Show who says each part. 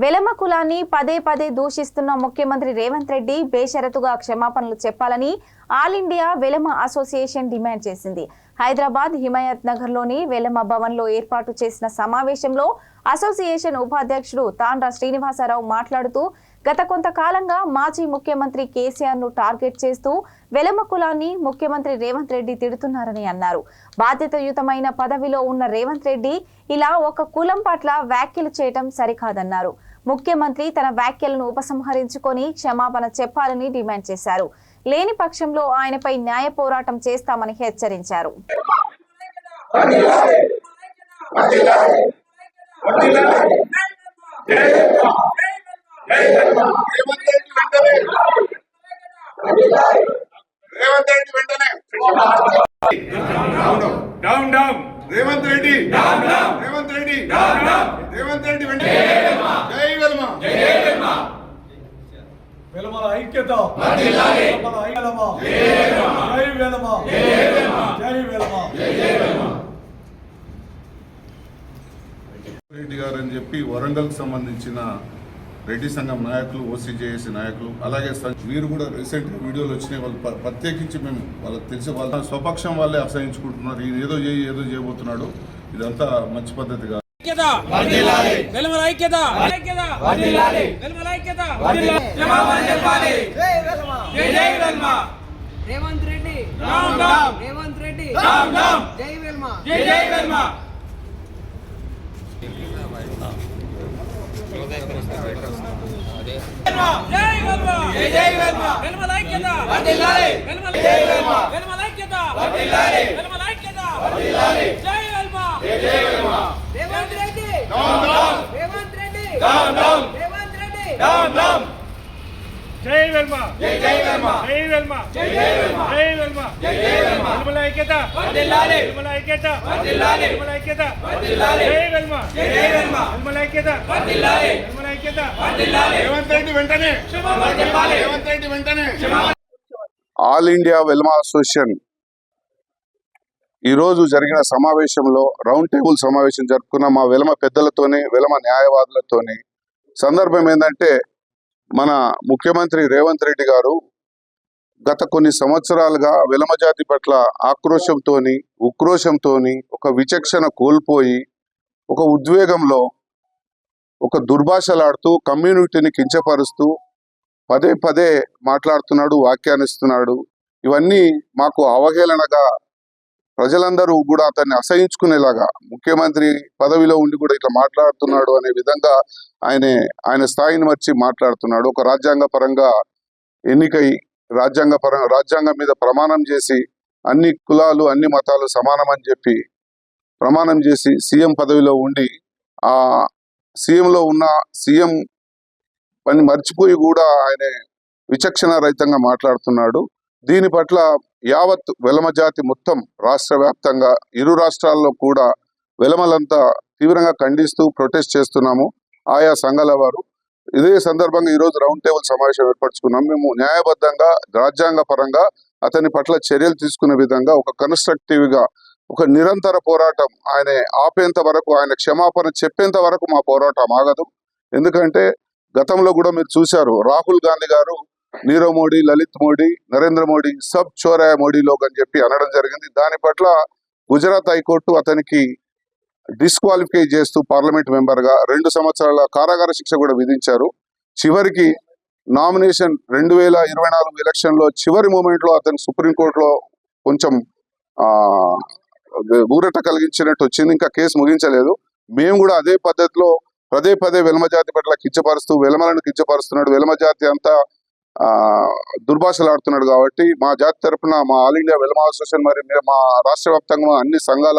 Speaker 1: వెలమ కులాన్ని పదే పదే దూషిస్తున్న ముఖ్యమంత్రి రేవంత్ రెడ్డి బేషరతుగా క్షమాపణలు చెప్పాలని all India Velama association demand చేసింది. హైదరాబాద్ హిమాయత్ నగర్లోని వెలమ భవన్లో ఏర్పాటు చేసిన సమావేశంలో అసోసియేషన్ ఉపాధ్యక్షుడు తాండ్ర శ్రీనివాసరావు మాట్లాడుతూ గత కొంతకాలంగా మాజీ ముఖ్యమంత్రి కేసీఆర్ ను టార్గెట్ చేస్తూ వెలమ కులాన్ని ముఖ్యమంత్రి రేవంత్ రెడ్డి తిడుతున్నారని అన్నారు. బాధ్యతాయుతమైన పదవిలో ఉన్న రేవంత్ రెడ్డి ఇలా ఒక కులం పట్ల వ్యాఖ్యలు చేయడం సరికాదన్నారు. ముఖ్యమంత్రి తన వ్యాఖ్యలను ఉపసంహరించుకొని క్షమాపణ చెప్పాలని డిమాండ్ చేశారు. లేని పక్షంలో ఆయనపై న్యాయ పోరాటం చేస్తామని హెచ్చరించారు.
Speaker 2: రేవంత్ రెడ్డి
Speaker 3: వెలమల ఐక్యత
Speaker 2: రెడ్డి గారు అని చెప్పి వరంగల్ సంబంధించిన రెడ్డి సంఘం నాయకులు, ఓసీజేఏసీ నాయకులు, అలాగే వీరు కూడా రీసెంట్ వీడియోలు వచ్చినాయి. వాళ్ళు ప్రత్యేకించి మేము వాళ్ళకి తెలిసి వాళ్ళ స్వపక్షం వాళ్ళే అసహించుకుంటున్నారు. ఈయన ఏదో చేయబోతున్నాడు. ఇదంతా మంచి పద్ధతి కాదు.
Speaker 4: రేవంత్ రెడ్డి జై Velama.
Speaker 2: All India Velama association ఈ రోజు జరిగిన సమావేశంలో రౌండ్ టేబుల్ సమావేశం జరుపుకున్న మా వెలమ పెద్దలతోని, వెలమ న్యాయవాదులతోని. సందర్భం ఏంటంటే, మన ముఖ్యమంత్రి రేవంత్ రెడ్డి గారు గత కొన్ని సంవత్సరాలుగా వెలమ జాతి పట్ల ఆక్రోశంతోని, ఉక్రోషంతోని, ఒక విచక్షణ కోల్పోయి, ఒక ఉద్వేగంలో, ఒక దుర్భాషలాడుతూ, కమ్యూనిటీని కించపరుస్తూ పదే పదే మాట్లాడుతున్నాడు, వ్యాఖ్యానిస్తున్నాడు. ఇవన్నీ మాకు అవహేళనగా, ప్రజలందరూ కూడా అతన్ని అసహించుకునేలాగా, ముఖ్యమంత్రి పదవిలో ఉండి కూడా ఇట్లా మాట్లాడుతున్నాడు అనే విధంగా ఆయన స్థాయిని మర్చి మాట్లాడుతున్నాడు. ఒక రాజ్యాంగ పరంగా ఎన్నికై రాజ్యాంగం మీద ప్రమాణం చేసి అన్ని కులాలు, అన్ని మతాలు సమానమని చెప్పి ప్రమాణం చేసి సీఎం పదవిలో ఉండి ఆ సీఎంలో ఉన్న సీఎం పని మర్చిపోయి కూడా ఆయన విచక్షణ రహితంగా మాట్లాడుతున్నాడు. దీని పట్ల యావత్ వెలమ జాతి మొత్తం రాష్ట్ర వ్యాప్తంగా, ఇరు రాష్ట్రాల్లో కూడా వెలమలంతా తీవ్రంగా ఖండిస్తూ ప్రొటెస్ట్ చేస్తున్నాము, ఆయా సంఘాల వారు. ఇదే సందర్భంగా ఈరోజు రౌండ్ టేబుల్ సమావేశం ఏర్పరచుకున్నాం. మేము న్యాయబద్ధంగా, రాజ్యాంగ పరంగా అతని పట్ల చర్యలు తీసుకునే విధంగా ఒక కన్స్ట్రక్టివ్ గా, ఒక నిరంతర పోరాటం ఆయన ఆపేంత వరకు, ఆయన క్షమాపణ చెప్పేంత వరకు మా పోరాటం ఆగదు. ఎందుకంటే గతంలో కూడా మీరు చూశారు, రాహుల్ గాంధీ గారు నీరవ్ మోడీ, లలిత్ మోడీ, నరేంద్ర మోడీ సబ్ చోరాయ మోడీలోకి అని చెప్పి అనడం జరిగింది. దాని పట్ల గుజరాత్ హైకోర్టు అతనికి డిస్క్వాలిఫై చేస్తూ పార్లమెంట్ మెంబర్ గా 2 సంవత్సరాల కారాగార శిక్ష కూడా విధించారు. చివరికి నామినేషన్ 2024 ఎలక్షన్ లో చివరి మూమెంట్ లో అతను సుప్రీంకోర్టులో కొంచెం ఊరట కలిగించినట్టు వచ్చింది. ఇంకా కేసు ముగించలేదు. మేము కూడా అదే పద్ధతిలో పదే పదే వెలమ జాతి పట్ల కించపరుస్తూ, వెలమలను కించపరుస్తున్నాడు, వెలమ జాతి అంతా దుర్భాషలాడుతున్నాడు. కాబట్టి మా జాతి తరఫున, మా ఆల్ ఇండియా వెలమ అసోసియేషన్, మరి మా రాష్ట్ర వ్యాప్తంగా అన్ని సంఘాల